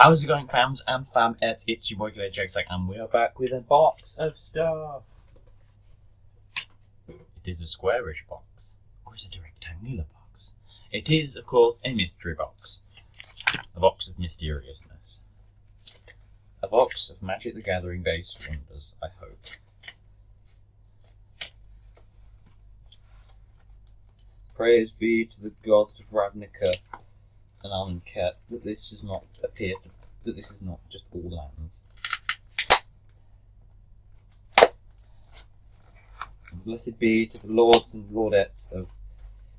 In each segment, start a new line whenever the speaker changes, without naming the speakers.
How's it going, fams and famettes? It's your boy Jackson, and we're back with a box of stuff. It is a squarish box, or is it a rectangular box? It is, of course, a mystery box. A box of mysteriousness. A box of Magic the Gathering based wonders, I hope. Praise be to the gods of Ravnica and Amonkhet that this does not appear to, that this is not just all lands. And blessed be to the lords and lordettes of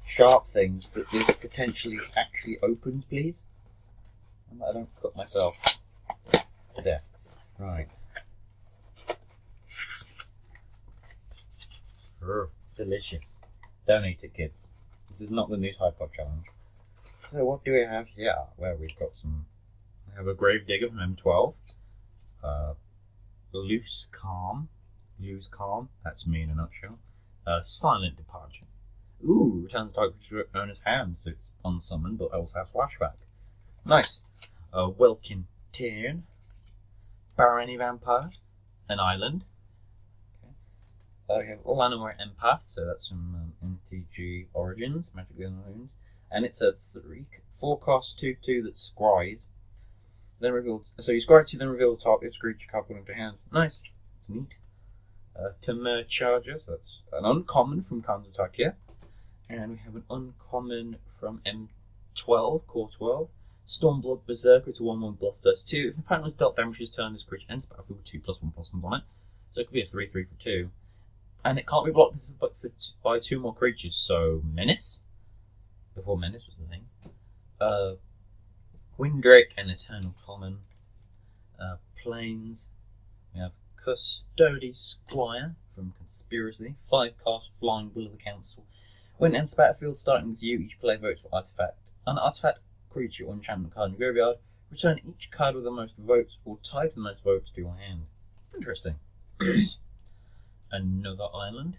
sharp things that this potentially actually opens, please. And that I don't cut myself to death. Right. Delicious. Don't eat it, kids. This is not the new Tide Pod challenge. So what do we have here? Well, we've got some... I have a Gravedigger from M12. Loose Calm. That's me in a nutshell. Silent Departure. Ooh, returns the target to owner's hand, so it's unsummoned, but also has flashback. Nice. Welkin Tyrn. Barony Vampire. An island. Okay. We have Llanowar Empath, so that's from MTG Origins, Magic the Gathering. And it's a 4-cost 2/2 that scries. Then reveal. So you scry 2, then reveal the top. It's creature card put into hand. Nice. It's neat. Temur Charger. So that's an uncommon from Khans of Tarkir. And we have an uncommon from M12, Core 12. Stormblood Berserker. It's a 1/1 bluff 32. If the opponent was dealt damage this turn, this creature ends the battlefield with 2+1/+1 on it. So it could be a 3/3 for 2. And it can't be blocked by 2 more creatures. So Menace. Before Menace was the thing. Windrake and Eternal Common. Plains. We have Custody Squire from Conspiracy. 5-cost Flying Will of the Council. When it enters the battlefield, starting with you, each player votes for artifact. An artifact, creature, or enchantment card in the graveyard. Return each card with the most votes or tied to the most votes to your hand. Interesting. Another island.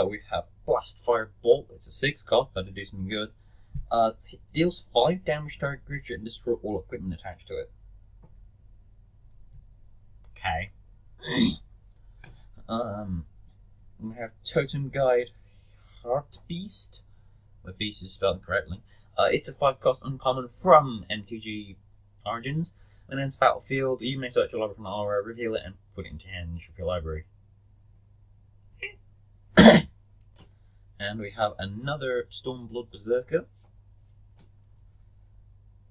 We have Blastfire Bolt. It's a 6-cost, but to do something good. It deals 5 damage to target creature and destroy all equipment attached to it. Okay. We have Totem Guide Heart Beast, where Beast is spelled correctly. It's a 5-cost uncommon from MTG Origins. When it enters battlefield, you may search your library from the aura, reveal it, and put it into hand of your library. And we have another Stormblood Berserker.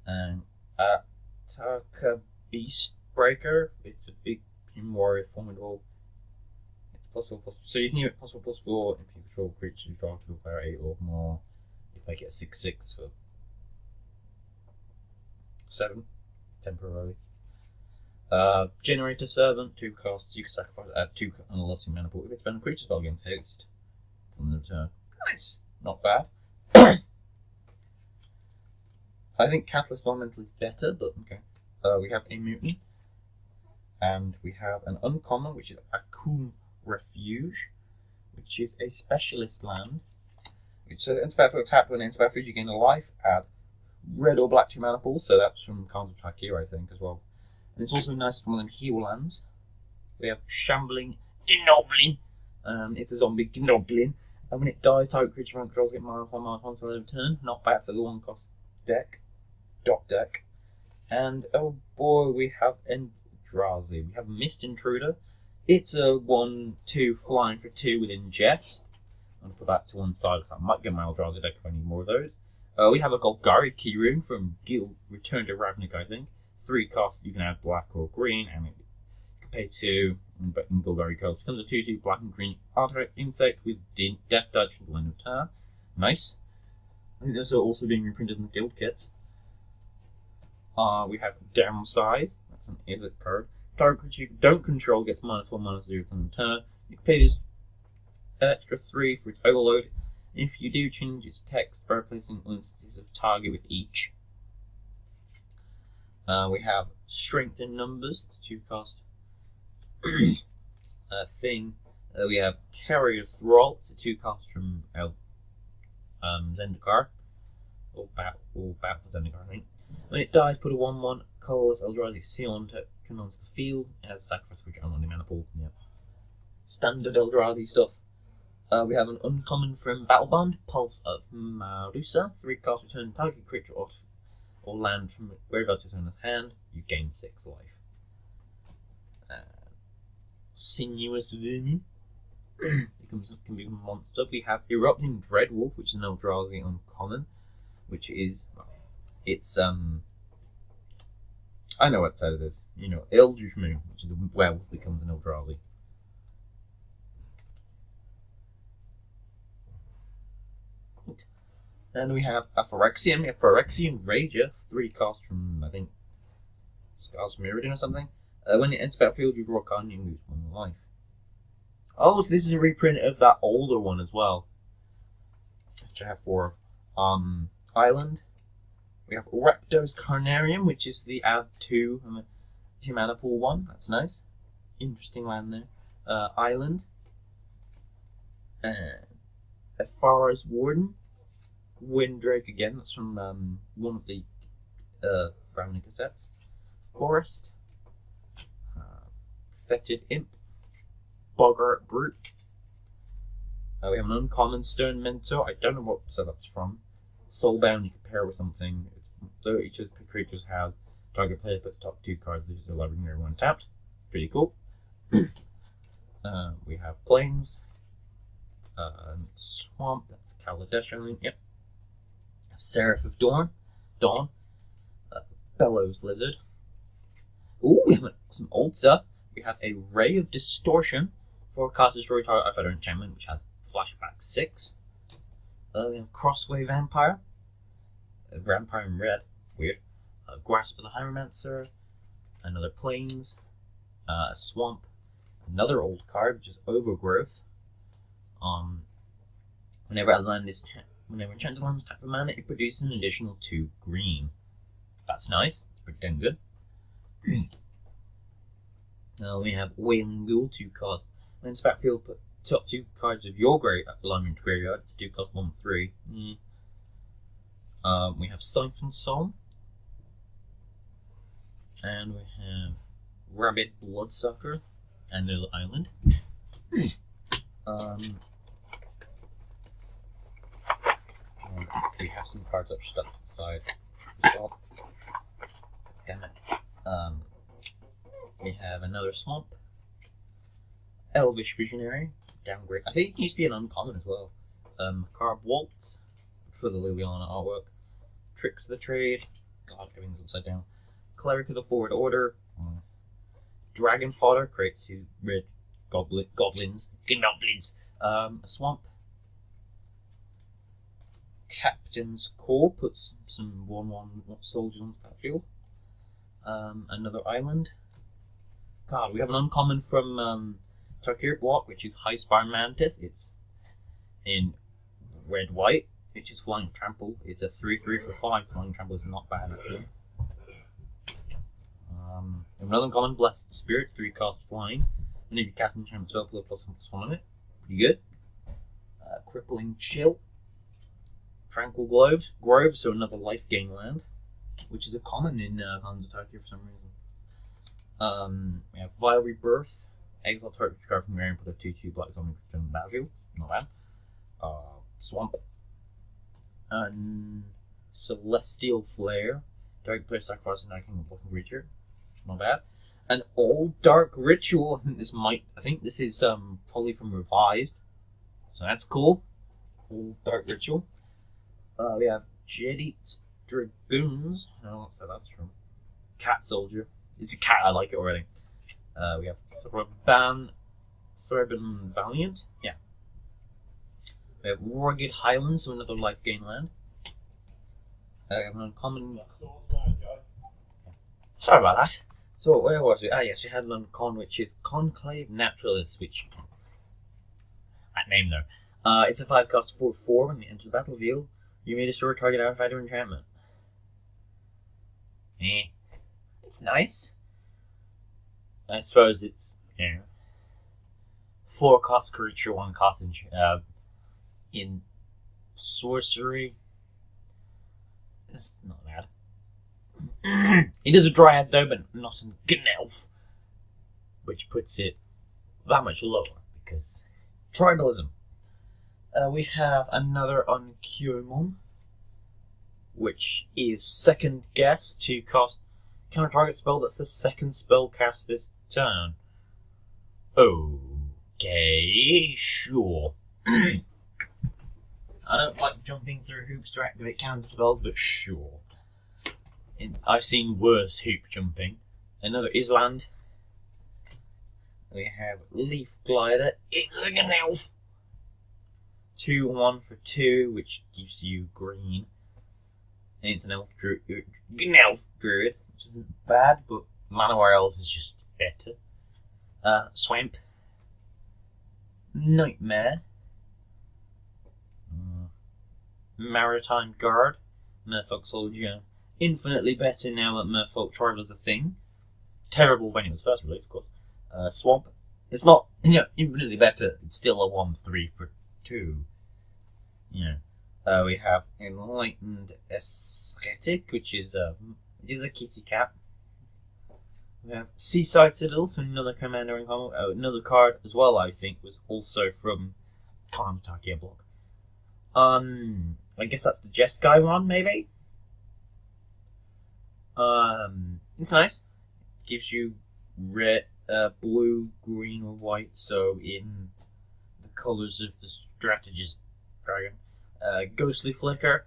And Ataka Beastbreaker. It's a big Pim Warrior, formidable. It's +4/+4. So you can use it +4/+4 if you control creatures you draw to a player 8 or more. You make it a 6/6 for 7 temporarily. Generator Servant, 2 costs. You can sacrifice add 2 and a loss in mana pool if it's been a creature spell against haste. On the return. Nice. Not bad. I think Catalyst Elemental is better, but okay. We have a mutant. And we have an uncommon, which is Akum Refuge, which is a specialist land. Which enters battlefield tapped when it enters battlefield, you gain a life, add red or black to mana pool, so that's from Khans of Tarkir, I think, as well. And it's also nice from one of them heal lands. We have Shambling Gnoblin. It's a zombie Gnoblin. And when it dies, target creature from controls get -1/-1 until end of turn. Not bad for the 1-cost deck. Dot deck. And oh boy, we have Eldrazi. We have Mist Intruder. It's a 1/2 flying for 2 with Ingest. I'm going to put that to one side because I might get my Eldrazi deck if I need more of those. We have a Golgari Keyrune from Guild Return to Ravnica, I think. 3 cost, you can add black or green, and you can pay 2 in Golgari cards. Becomes a 2/2 black and green artifact insect with Death Touch at the end of turn. Nice. I think those are also being reprinted in the guild kits. We have Downsize. That's an Izzet card. Target creature you don't control gets -1/-0 from the turn. You can pay this extra 3 for its overload. If you do, change its text by replacing instances of target with each. We have Strength in Numbers, 2-cost thing. We have Carrier Thrall, 2-cost from Zendikar. Or Battle for Zendikar, I think. When it dies, put a 1/1 colorless Eldrazi Seal token onto the field. It has sacrifice creature on the mana pool. Yeah. Standard Eldrazi stuff. We have an uncommon from Battlebond, Pulse of Marusa. 3 cost, return target creature or land from graveyard to turn its hand. You gain 6 life. Sinuous Vermin. It can become a monster. We have Erupting Dreadwolf, which is an Eldrazi uncommon, which is, well, it's I know what side it is. You know, Eldritch Moon, which is a werewolf, becomes an Eldrazi. And we have a Phyrexian. We have Phyrexian Rager, 3 cost from, I think, Scars Mirrodin or something. When it enters battlefield, you draw a card and you lose 1 life. Oh, so this is a reprint of that older one as well, which I have 4 of. Island. We have Rakdos Carnarium, which is the add 2 mana pool one. That's nice. Interesting land there. Island. Ephara's Warden. Windrake again. That's from one of the Ravnica sets. Forest. Fetid Imp. Boggart Brute. We have an uncommon Stone Mentor. I don't know what set that's from. Soulbound, you can pair with something. So each of the creatures have target player puts top 2 cards. This is 11 or 1 tapped. Pretty cool. We have Plains. Swamp, that's Kaladesh, I think. Yep. Seraph of Dawn. Bellows Lizard. Ooh, we have some old stuff. We have a Ray of Distortion for cast destroy target of other enchantment, which has flashback 6. We have Crossway Vampire. Vampire in red. Weird. Grasp of the Hieromancer. Another Plains. A Swamp. Another old card, which is Overgrowth. Whenever enchanted land is tapped for mana, it produces an additional 2 green. That's nice. Pretty damn good. We have Wailing Ghoul, 2 cost. When it's battlefield, put top 2 cards of your alignment graveyard. It's 2 cost 1/3. We have Siphon Soul. And we have Rabbit Bloodsucker and Little Island. And we have some cards that are stuck inside as well. Damn it. We have another Swamp. Elvish Visionary. Downgrade. I think it used to be an uncommon as well. Carb Waltz for the Liliana artwork. Tricks of the Trade. God, everything's upside down. Cleric of the Forward Order. Dragon Fodder creates 2 red goblins. A Swamp. Captain's Core puts some 1/1 soldiers on the battlefield. Another Island. God, we have an uncommon from Tarkir Block, which is High Spire Mantis. It's in red-white, which is Flying Trample. It's a 3/3 for 5. Flying Trample is not bad, actually. Another uncommon, Blessed Spirits, 3 cost flying. And if you cast an enchantment spell, put a +1/+1 on it. Pretty good. Crippling Chill. Tranquil Grove, so another life gain land, which is a common in Hands of Tarkir for some reason. We have Vile Rebirth. Exile target card from Rare and put a 2/2 black zombie on the battlefield. Not bad. Swamp. And Celestial Flare. Target player sacrifice a Night King of Blocking Creature. Not bad. An Old Dark Ritual. I think this is probably from Revised. So that's cool. Old Dark Ritual. We have Jedit's Dragoons. I don't know what that's from. Cat Soldier. It's a cat, I like it already. We have Threban Valiant. Yeah. We have Rugged Highlands, so another life gain land. We have an uncommon. Sorry about that. So where was it? Ah yes, we had an uncommon, which is Conclave Naturalist, which that name though. It's a 5 cost 4/4. When you enter the battlefield, you may destroy a target artifact or enchantment. It's nice. I suppose it's 4 cost creature, 1 cost in sorcery. It's not bad. It is a dryad though, but not a Gnelf, which puts it that much lower because tribalism. We have another Uncommon, which is second guess to cast counter target spell. That's the second spell cast this turn. Okay, sure. I don't like jumping through hoops to activate counter spells, but sure. I've seen worse hoop jumping. Another Island. We have Leaf Glider. It's like an elf. 2/1 for 2, which gives you green. And it's an elf druid, which isn't bad, but Manowar Elves is just better. Swamp. Nightmare. Maritime Guard. Merfolk Soldier. Infinitely better now that Merfolk Tribal is a thing. Terrible when it was first released, of course. Swamp. It's not, infinitely better. It's still a 1/3 for 2. We have Enlightened Aesthetic, which is a kitty cat. We have Seaside Citadel, so another commander in common. Another card as well, I think, was also from Kalamatakia block. I guess that's the Jeskai one, maybe? It's nice. Gives you red, blue, green, or white, so in the colours of the strategist dragon. Ghostly Flicker.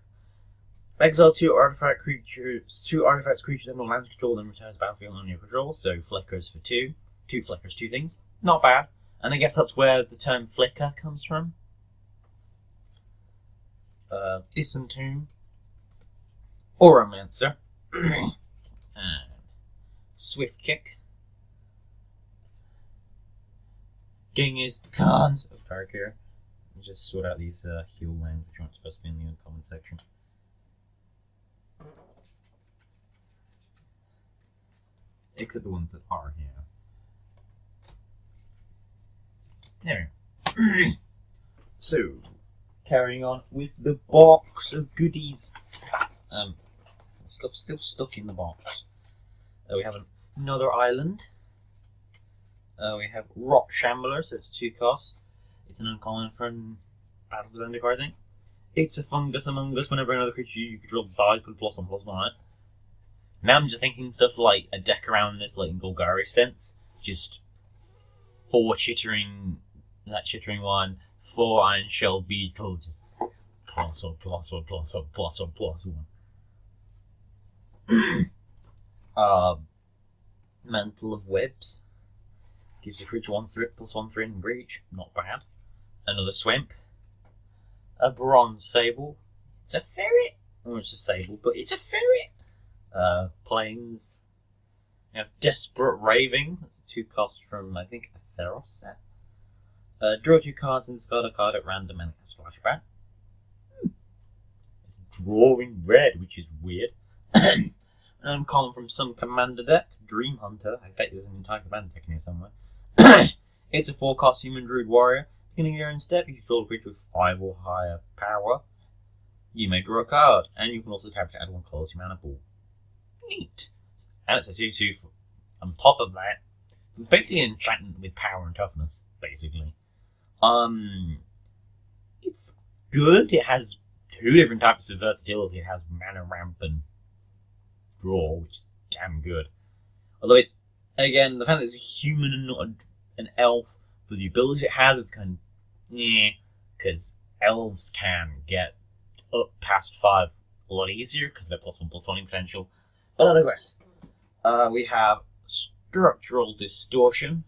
Exile 2 artifact creatures, 2 artifacts creatures under land control, then returns battlefield on your control, so flickers for 2. 2 flickers, 2 things. Not bad. And I guess that's where the term flicker comes from. Disentomb. Oromancer. And Swift Kick. Genghis Khans of Tarkir. Just sort out these heal lands, which aren't supposed to be in the uncommon section. Except the ones that are here. There. So, carrying on with the box of goodies. Stuff's still stuck in the box. We have another island. We have Rot Shambler, so it's a 2 cost. It's an uncommon from Battle for Zendikar, I think. It's a fungus among us. Whenever another creature you control dies, put +1/+1 on it. Now I'm just thinking stuff like a deck around this, like in Golgari sense. Just 4 chittering, that chittering one, 4 Iron Shell Beetle, just +1/+1/+1/+1. Mantle of Webs. Gives the creature +1/3 in breach. Not bad. Another Swamp. A Bronze Sable. It's a ferret. Oh, it's a sable, but it's a ferret. Plains. You have Desperate Raving. That's a 2 cost from, I think, a Theros set. Draw 2 cards and discard a card at random and it has flashback. It's drawing red, which is weird. An uncommon from some commander deck. Dream Hunter. I bet there's an entire commander deck in here somewhere. It's a 4 cost human druid warrior. Beginning of your own step, if you control a creature with 5 or higher power, you may draw a card, and you can also tap to add 1 color to your mana pool. Neat. And it's a 2/2 on top of that. It's basically an enchantment with power and toughness, basically. It's good. It has 2 different types of versatility. It has mana ramp and draw, which is damn good. Although it, again, the fact that it's a human and not an elf, for the ability it has, it's kind of because elves can get up past 5 a lot easier because they're +1/+1 in potential. But I digress. We have Structural Distortion,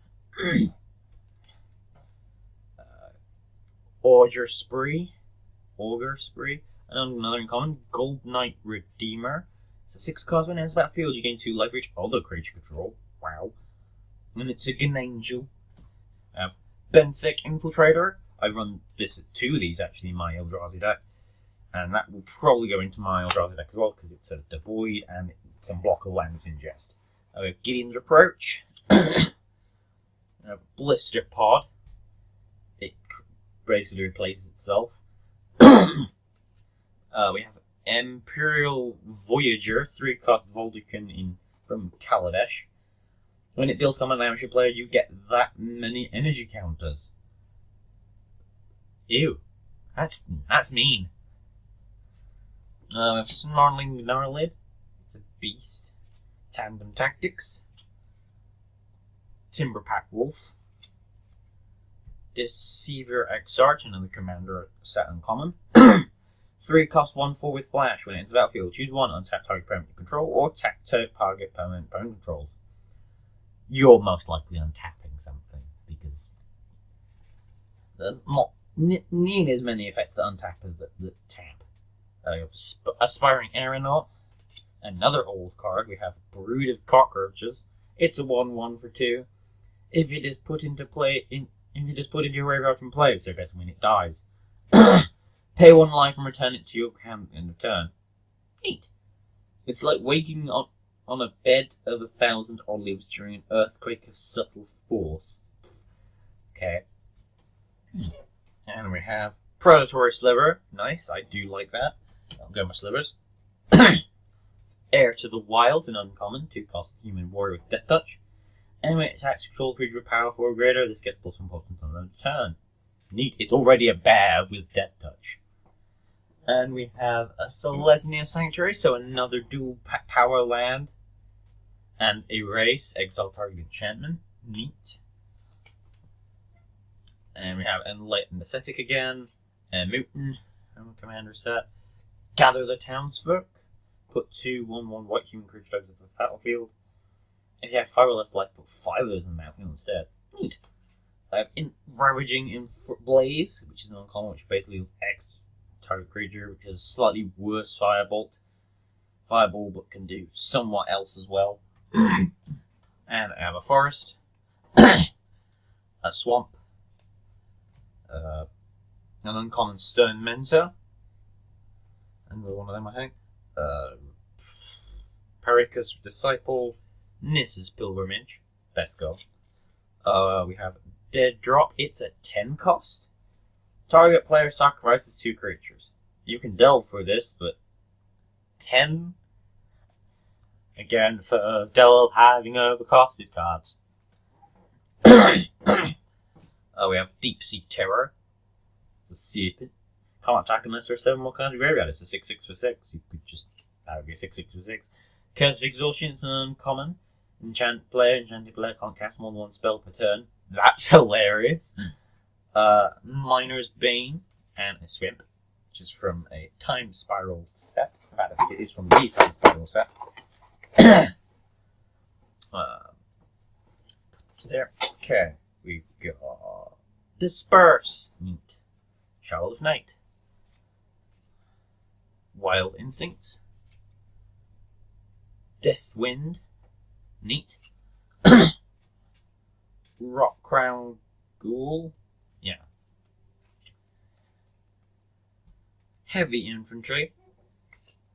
Augur Spree, and another uncommon, Gold Knight Redeemer. It's a 6 cost. When it enters the battlefield, you gain 2 life for each other creature control. Wow. And it's a Gnangel. Benthic Infiltrator. I run this at 2 of these actually in my Eldrazi deck. And that will probably go into my Eldrazi deck as well because it's a Devoid and it's unblockable lands ingest. We have Gideon's Approach. We have Blister Pod. It basically replaces itself. We have Imperial Voyager, 3-cost Voldican from Kaladesh. When it deals combat damage to a player, you get that many energy counters. Ew. That's mean. We have Snarling Gnarlid. It's a beast. Tandem Tactics. Timberpack Wolf. Deceiver Exarch, another commander set uncommon. 3-cost 1/4 with flash. When it enters the battlefield, choose one untap target permanent you control or tap target permanent opponent controls. You're most likely untapping something because there's not nearly as many effects that untap as that tap. You have Aspiring Aeronaut, another old card. We have Brood of Cockroaches. It's a 1/1 for 2. If it is put into play if it is put into your graveyard from play, so basically when it dies, pay 1 life and return it to your hand at the end of turn. Neat. It's like waking on a bed of 1,000 olives during an earthquake of subtle force. Okay. And we have Predatory Sliver. Nice, I do like that. I'll go my slivers. Heir to the Wilds, an uncommon, 2-cost human warrior with Death Touch. And when it attacks control creature with power 4 or greater, this gets +1/+1 on the turn. Neat. It's already a bear with Death Touch. And we have a Selesnya Sanctuary, so another dual power land. And Erase, exile target enchantment. Neat. And we have Enlightened Ascetic again. And Mutant, commander set. Gather the Townsfolk. Put 2 1/1 white human creature dogs into the battlefield. If you have 5 or less life, put 5 of those in the battlefield instead. Neat. I have Ravaging Blaze, which is an uncommon, which basically X target creature, which is a slightly worse Fireball, but can do somewhat else as well. And I have a Forest, a Swamp, an uncommon Stone Mentor, another one of them I think, Perica's Disciple, Niss's Pilgrimage, best go. We have Dead Drop, it's a 10-cost. Target player sacrifices 2 creatures. You can delve for this, but 10? Again, for delve having overcosted cards. We have Deep Sea Terror. It's a serpent. Can't attack unless there are 7 more cards in your graveyard. It's a 6/6 for 6. You could just have a 6/6 for 6. Curse of Exhaustion is an uncommon. Enchanted player can't cast more than 1 spell per turn. That's hilarious. Miner's Bane and a Swimp, which is from a Time Spiral set. In fact, I think it is from the Time Spiral set. There. Okay, we've got Disperse. Neat. Child of Night. Wild Instincts. Deathwind. Neat. Rock Crown Ghoul. Yeah. Heavy Infantry.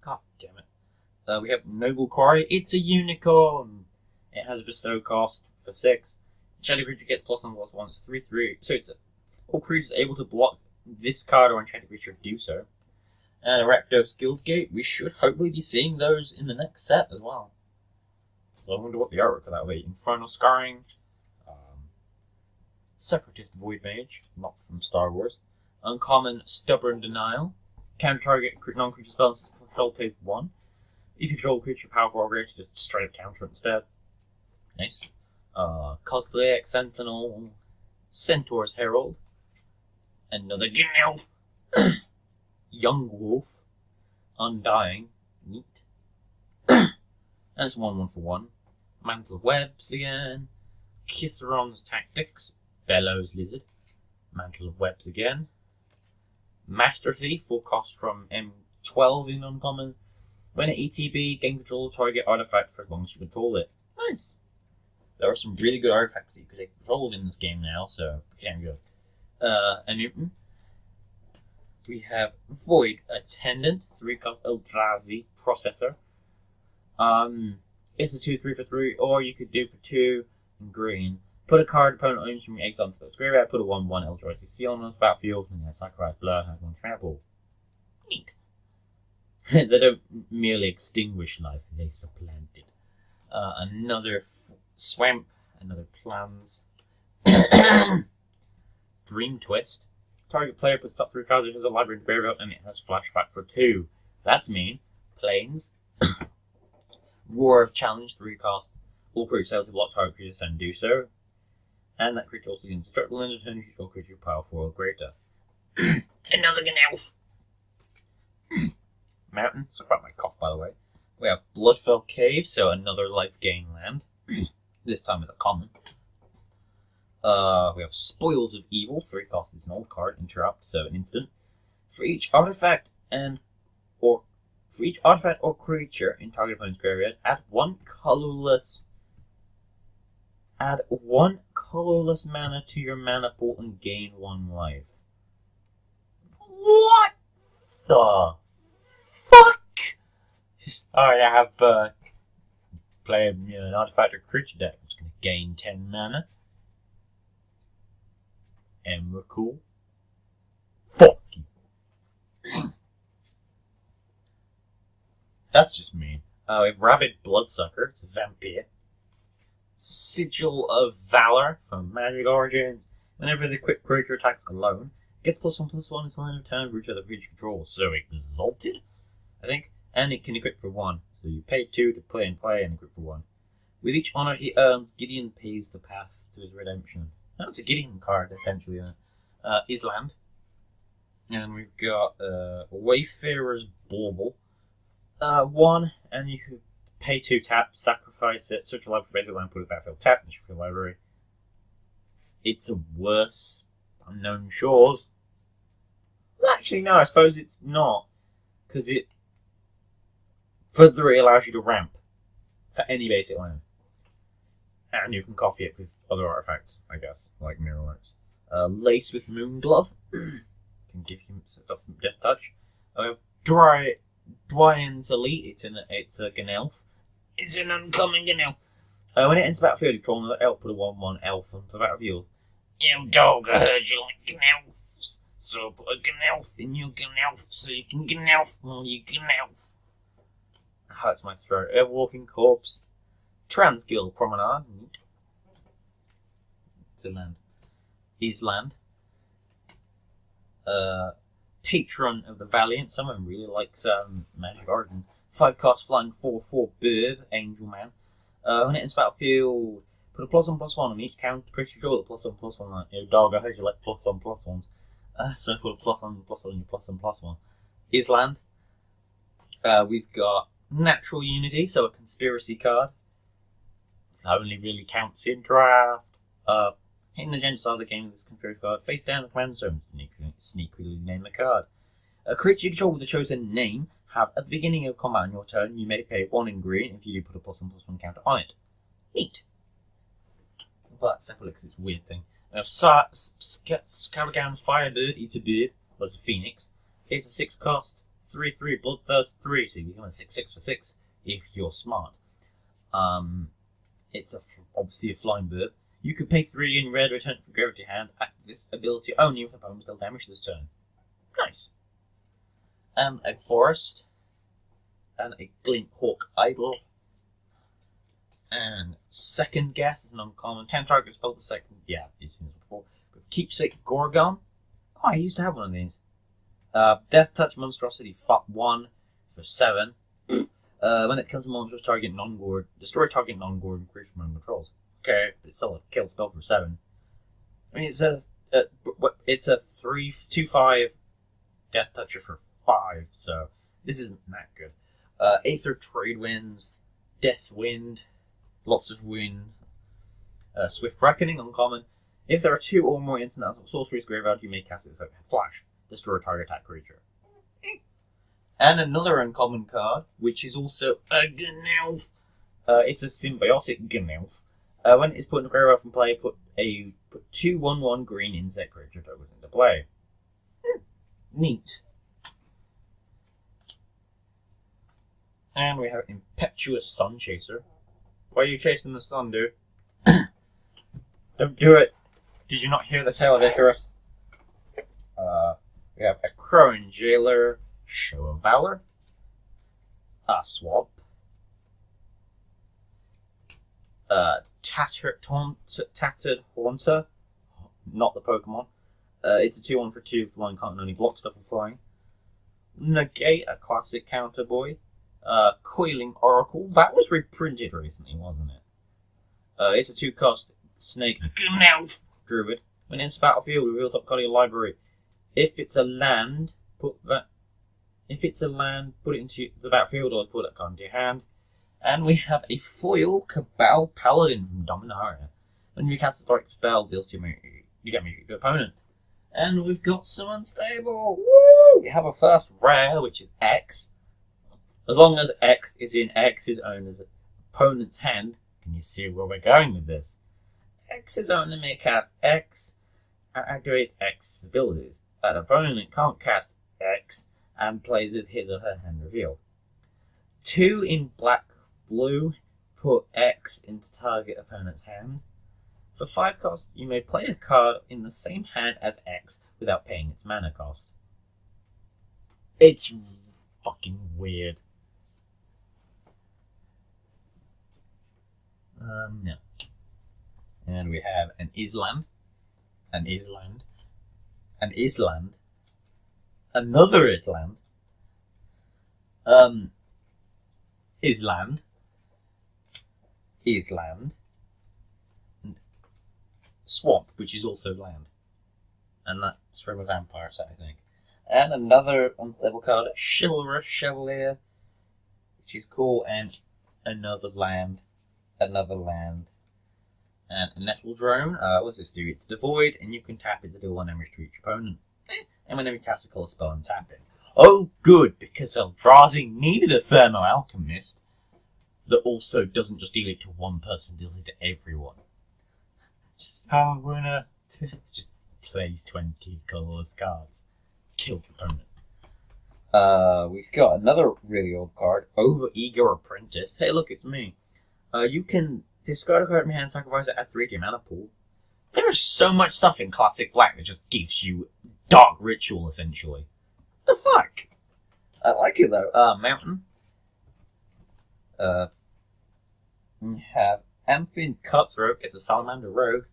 God damn it. We have Noble Quarry. It's a unicorn. It has a bestow cost for 6. Enchanted creature gets +1/+1. It's 3/3. So it's all creatures able to block this card or enchanted creature do so. And Erectos Guildgate. We should hopefully be seeing those in the next set as well. So I wonder what the artwork for that will be. Infernal Scarring. Separatist Void Mage, not from Star Wars. Uncommon Stubborn Denial. Counter target non-creature spells control pays 1. If you control a creature powerful or greater, just straight up counter instead. Nice. Cosgliac Sentinel. Centaur's Herald. Another Gnelf. Young Wolf. Undying. Neat. And it's 1/1 for 1. Mantle of Webs again. Kithron's Tactics. Bellows Lizard. Mantle of Webs again. Master Thief, 4 cost from M12 in uncommon. When at ETB, gain control of target artifact for as long as you control it. Nice. There are some really good artifacts that you could take control of in this game now, so pretty good. A Newton. We have Void Attendant, 3 cost Eldrazi Processor. It's a 2/3 for 3, or you could do for 2 in green. Put a card opponent owns from your exile into the graveyard. Put a 1/1 Eldrazi Seal on the battlefield, and sacrifice blur has 1 trample. Neat.
They don't merely extinguish life, they supplant it. Another swamp, another plans. Dream Twist. Target player puts top 3 cards into the library and graveyard, and it has flashback for 2. That's mean. Planes. Roar of Challenge, 3 cost. All creatures able to block target creatures and do so. And that creature also gains destructible in turn if you control creature power 4 or greater. Another Gnelf. Mountain. Sorry about my cough, by the way. We have Bloodfell Cave, so another life gain land. This time it's a common. We have Spoils of Evil, 3 cost is an old card, interrupt, so an instant. For each artifact or creature in target opponent's graveyard, add one colorless mana to your mana pool and gain 1 life. What the fuck? Alright, I have play an artifact or creature deck, which is going to gain 10 mana. And we're cool. Fuck you. That's just mean. We have Rabid Bloodsucker, it's a vampire. Sigil of Valor from Magic Origins. Whenever the quick creature attacks alone, it gets +1/+1 until end of turn for each other creature control. So Exalted, I think. And it can equip for 1. So you pay 2 to play and equip for 1. With each honor he earns, Gideon pays the path to his redemption. That's a Gideon card, essentially. Island. And we've got Wayfarer's Bauble. 1, and you could pay 2 tap, sacrifice it, search a library for basic land, put a battlefield tap, and your library. It's a worse Unknown Shores. Well, actually, no, I suppose it's not. Because it further allows you to ramp for any basic land. And you can copy it with other artifacts, I guess, like Mirrorworks. Lace with Moonglove. Can give you stuff from Death Touch. I have Dwyan's Elite. It's a Gnelf. It's an uncommon Gnelf. When it enters the battlefield, you control another elf, put a 1/1 elf onto the battlefield. You dog, I heard you like Gnelfs. So put a Gnelf in your Gnelf so you can Gnelf while you Gnelf. That hurts my throat. Walking Corpse. Transgill Promenade. Neat. It's a land. Island. Patron of the Valiant. Someone really likes Magic Origins. 5 cost flying 4/4 bird, Angel Man. When it enters battlefield, put a +1/+1 on each count. Creature draw the +1/+1 on your dog. I heard you like +1/+1s. So put a +1/+1 on your +1/+1. Island. We've got Natural Unity, so a conspiracy card. That only really counts in draft. Hitting the agenda side of the game with this conspiracy card. Face down the command zone. Sneakily name the card. A creature you control with the chosen name have at the beginning of combat on your turn, you may pay 1 in green if you do put a +1/+1 counter on it. Neat. But that's simple because it's a weird thing. We have Scalagan Firebird, it's a bird, well, it's a phoenix. It's a 6 cost, 3/3, Bloodthirst 3, so you become a 6/6 for 6 if you're smart. It's obviously a flying bird. You could pay 3 in red, return from gravity hand, activate this ability only if the opponent still damage this turn. Nice. A forest, and a glint hawk idol, and second guess is an uncommon. 10 targets spelled the second. Yeah, you've seen this before. With keepsake Gorgon. Oh, I used to have one of these. Death Touch Monstrosity, fought 1 for 7. When it kills a monstrous target non-gored, destroy target non-gored creature from controls. Okay, but it's still a kill spell for 7. I mean, it's a 3/2/5 Death Toucher for 5, so this isn't that good. Aether Trade Winds, Death Wind, lots of wind. Swift Reckoning, uncommon. If there are 2 or more instant sorceries graveyard, you may cast it as a flash. Destroy a target attack creature. And another uncommon card, which is also a Gnelf. It's a symbiotic Gnelf. When it is put in the graveyard from play, put 2 1/1 green insect creature tokens into play. Neat. And we have Impetuous Sun Chaser. Why are you chasing the sun, dude? Don't do it. Did you not hear the tale of Icarus? We have a Crowing Jailer, Show of Valor. Swamp. Tattered Haunter. Not the Pokemon. It's a 2-1 for 2 flying, can't only block stuff with flying. Negate, a classic counter boy. Coiling Oracle. That was reprinted recently, wasn't it? It's a 2-cost snake druid. When it's battlefield, reveal top card of your library. If it's a land, put it into the battlefield or put that card into your hand. And we have a foil Cabal Paladin from Dominaria. When you cast a strike spell, deals 2 damage to your opponent. And we've got some unstable. Woo! We have a first rare, which is X. As long as X is in X's owner's opponent's hand, can you see where we're going with this? X's owner may cast X and activate X's abilities. That opponent can't cast X and plays with his or her hand revealed. 2 in black-blue, put X into target opponent's hand. For 5 cost, you may play a card in the same hand as X without paying its mana cost. It's fucking weird. Yeah. And we have an Island, another Island, Island, and Swamp, which is also land. And that's from a vampire set, I think. And another unstable card, Chivalrous Chevalier, which is cool, and another land, and a Nettle Drone. What does this do? It's devoid, and you can tap it to deal 1 damage to each opponent. And whenever you cast a color spell and tap it. Oh, good, because Eldrazi needed a Thermo Alchemist that also doesn't just deal it to one person, deals it to everyone. Just how winner just plays 20 colorless cards. Kill the opponent. We've got another really old card, Over Eager Apprentice. Hey, look, it's me. You can discard a card from your hand, sacrifice it, add 3 to your mana pool. There is so much stuff in Classic Black that just gives you Dark Ritual, essentially. The fuck? I like it, though. Mountain. We have Amphibian Cutthroat. It's a Salamander Rogue.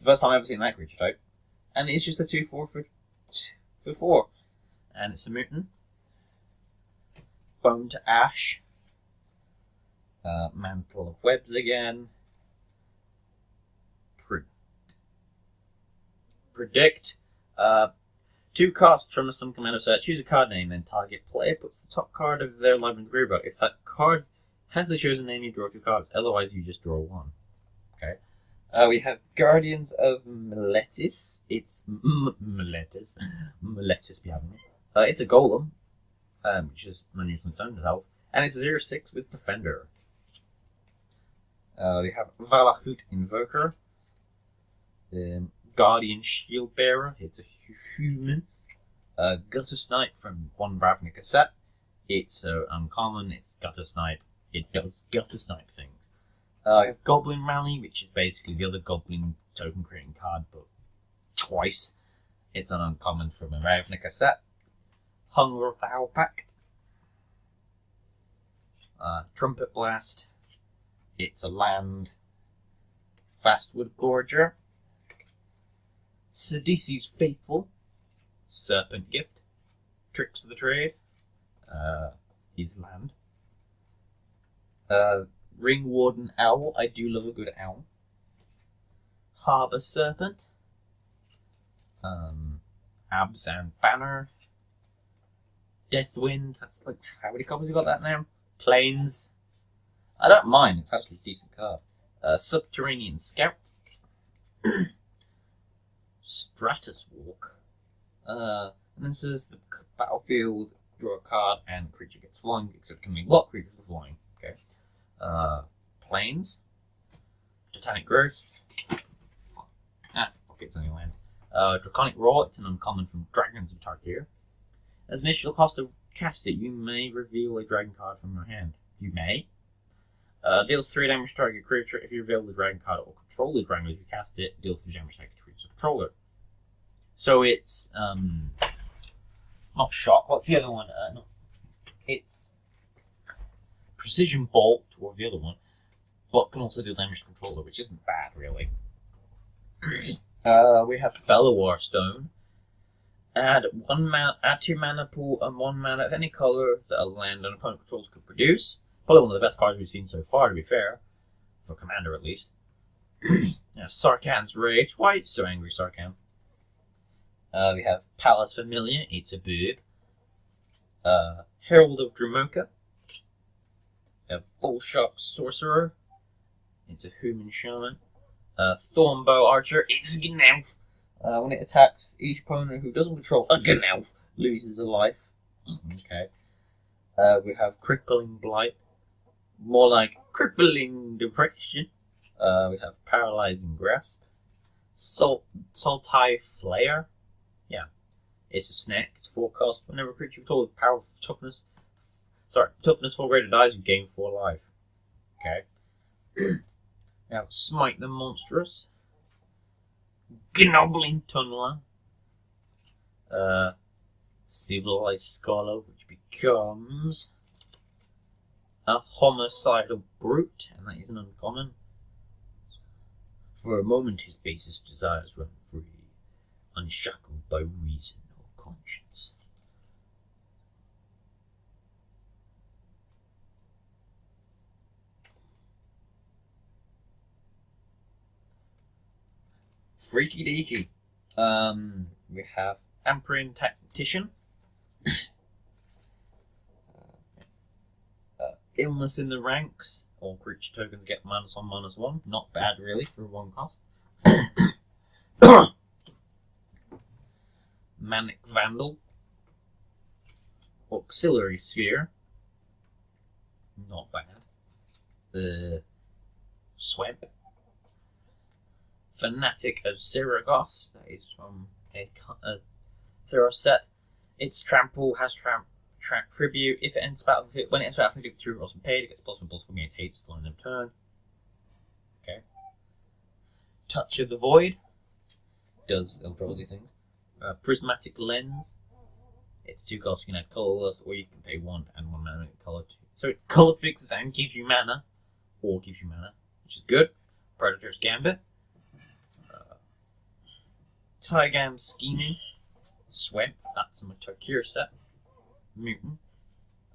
First time I've ever seen that creature type. And it's just a 2/4 for 4. And it's a mutant. Bone to Ash. Mantle of Webs again. Predict. 2 costs from some commander set. Choose a card name, then target player puts the top card of their library in the graveyard. If that card has the chosen name, you draw 2 cards. Otherwise, you just draw 1. Okay. We have Guardians of Meletis. It's Meletis. Meletis, be having it. It's a golem, which is unusual in its own health, and it's a 0/6 with Defender. We have Valakut Invoker. Guardian Shield Bearer. It's a human. Gutter Snipe from one Ravnica set. It's uncommon. It's Gutter Snipe. It does Gutter Snipe things. Goblin Rally, which is basically the other Goblin token creating card, but twice. It's an uncommon from a Ravnica set. Hunger of the Howlpack. Trumpet Blast. It's a land. Fastwood Gorger. Sidisi's Faithful. Serpent Gift. Tricks of the Trade. Is land. Ring Warden Owl. I do love a good owl. Harbour Serpent. Abs and Banner. Deathwind. That's like, how many copies you got that now? Plains. I don't mind. It's actually a decent card. Subterranean Scout. Stratus Walk. And then says the battlefield, draw a card, and creature gets flying, except it can be what creatures are flying. Okay. Plains. Titanic Growth. Fuck it's only lands. Draconic Roar. It's an uncommon from Dragons of Tarkir. As initial cost to cast it, you may reveal a dragon card from your hand. You may. Deals 3 damage to target creature. If you reveal the dragon card or control the dragon as you cast it, deals 3 damage to target creature controller. So it's not shock. What's the other one? It's Precision Bolt, or the other one, but can also do damage controller, which isn't bad, really. We have Fellowar Stone. Add 2 mana pool and 1 mana of any color that a land and opponent controls could produce. Probably one of the best cards we've seen so far, to be fair. For Commander, at least. Now, Sarkhan's Rage. Why is so angry, Sarkhan? We have Palace Familiar. It's a boob. Herald of Dramoka. We have Full Shock Sorcerer. It's a human shaman. Thornbow Archer. It's a Gnelf. When it attacks, each opponent who doesn't control a Gnelf loses a life. Okay. We have Crippling Blight. More like Crippling Depression. We have Paralyzing Grasp. Sultai Flare. Yeah. It's a snack. It's 4 cost. Whenever a creature controls power toughness. Toughness 4 greater dies, you gain 4 life. Okay. Now, Smite the Monstrous. Gnobbling Tunneler. Stevelized Scholar, which becomes a Homicidal Brute, and that is an uncommon. For a moment, his basest desires run free, unshackled by reason or conscience. Freaky deaky. We have Amperin Tactician. Illness in the Ranks. All creature tokens get -1, -1. Not bad, really, for 1 cost. Manic Vandal. Auxiliary Sphere. Not bad. Swamp. Fanatic of Zeragoth. That is from a Theros set. Its trample has tribute. If it enters battlefield, when it enters battlefield, if 2 rolls and paid, it gets +1/+1 against haste still in the turn. Okay. Touch of the Void. Does Eldrosy things. Prismatic Lens. It's 2 costs. You can add colorless, or you can pay 1 and 1 mana in color 2. So it color fixes and gives you mana, or gives you mana, which is good. Predator's Gambit. Tygam Scheming. Swamp. That's from a Tarkir set. Mutant.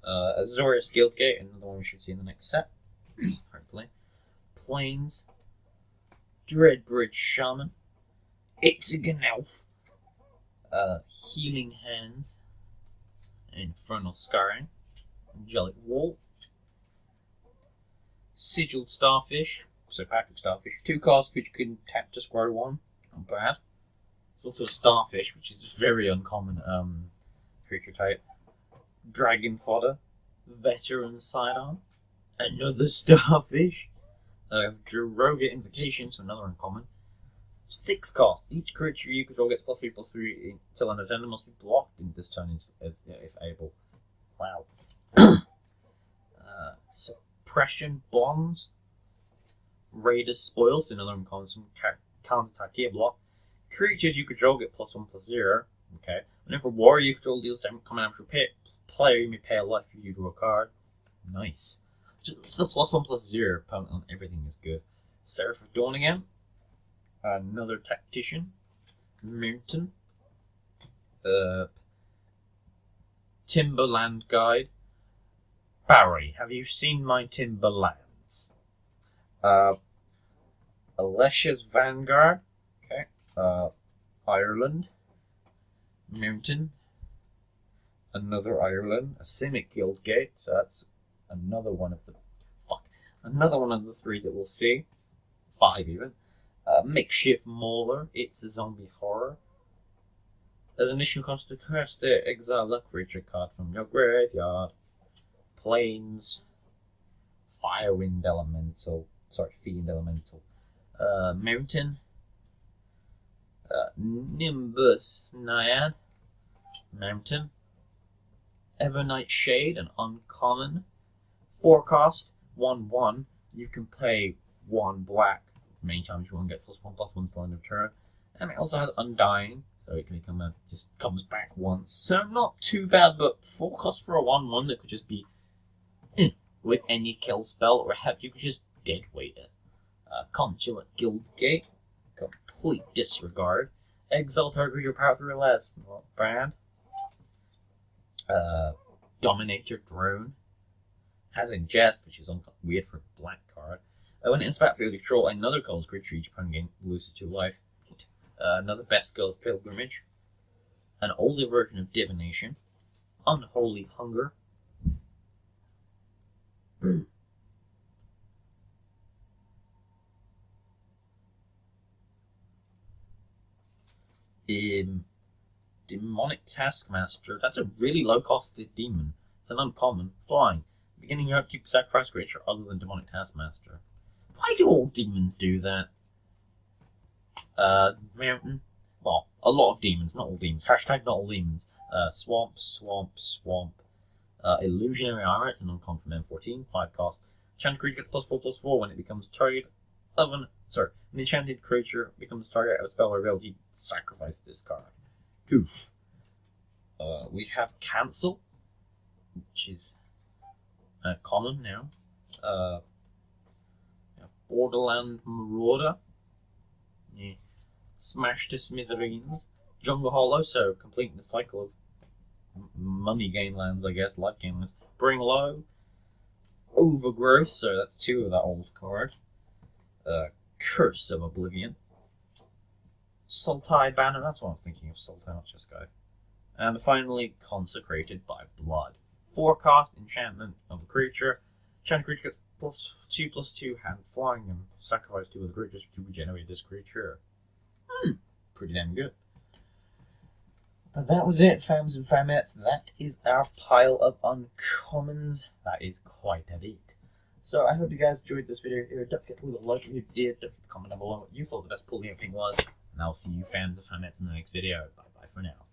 Azorius Guildgate, another one we should see in the next set. Hopefully. Plains. Dreadbridge Shaman. It's a Gnelf. Healing Hands. Infernal Scarring. Angelic Wall. Sigiled Starfish. So Patrick Starfish. 2 costs, which you can tap to square 1. Not bad. It's also a Starfish, which is a very uncommon creature type. Dragon Fodder. Veteran Sidearm. Another Starfish. Droga Invocation, so another uncommon. 6 cost. Each creature you control gets +3/+3 until an addendum must be blocked in this turn if able. Wow. Suppression Bonds. Raider's Spoils, another uncommon. Some counter-attack here block. Creatures you control get +1/+0. Okay. Whenever a warrior you control deals damage coming after a player, you may pay a life if you draw a card. Nice. Just the +1/+0 opponent on everything is good. Seraph of Dawn again. Another Tactician. Mountain. Timberland Guide. Barry, have you seen my Timberlands? Alessia's Vanguard. Okay. Ireland. Mountain. Another Ireland. A Simic Guildgate. So that's another one of the another one of the 3 that we'll see. 5 even. Makeshift Mauler. It's a zombie horror. As an initial cost to cast it, exile a creature card from your graveyard. Plains. Firewind Elemental. Sorry, Fiend Elemental. Mountain. Nimbus Naiad. Mountain. Evernight Shade, an uncommon. 4 cost, 1/1. You can pay 1 black many times you want to get +1/+1 till end of turn. And it also has Undying, so it can become just comes back once. So not too bad, but 4 cost for a 1/1 that could just be with any kill spell, or heck, you could just dead weight it. Consulate Guildgate, complete disregard. Exile target creature power 3 or less. Not bad. Dominator Drone. Has Ingest, which is weird for a black card. When it enters battlefield, you control another colorless creature, each opponent loses 2 life. Another best girl's Pilgrimage. An older version of Divination. Unholy Hunger. Demonic Taskmaster. That's a really low-costed demon. It's an uncommon. Flying. Beginning your upkeep, sacrifice creature other than Demonic Taskmaster. Why do all demons do that? Mountain. Well, a lot of demons, not all demons. Hashtag not all demons. Swamp. Illusionary Armor. It's an uncommon from M14. 5 cost. Enchanted creature gets +4/+4 when it becomes target of an enchanted creature becomes target of a spell or ability. Sacrifice this card. Oof. We have Cancel, which is common now. Borderland Marauder. Yeah. Smash to Smithereens. Jungle Hollow, so completing the cycle of money gain lands, I guess, life gain lands. Bring Low. Overgrowth, so that's 2 of that old card. Curse of Oblivion. Sultai Banner, that's what I'm thinking of, Sultai, not just guy. And finally, Consecrated by Blood. 4 cost enchantment of a creature. Enchanted creature gets +2/+2 hand flying and sacrifice 2 of the creatures to regenerate this creature. Pretty damn good. But that was it, fams and famettes. That is our pile of uncommons. That is quite a bit. So I hope you guys enjoyed this video here. Don't forget to leave a like if you did. Don't forget to comment down below what you thought the best pull the opening was. And I'll see you fans and famettes in the next video. Bye bye for now.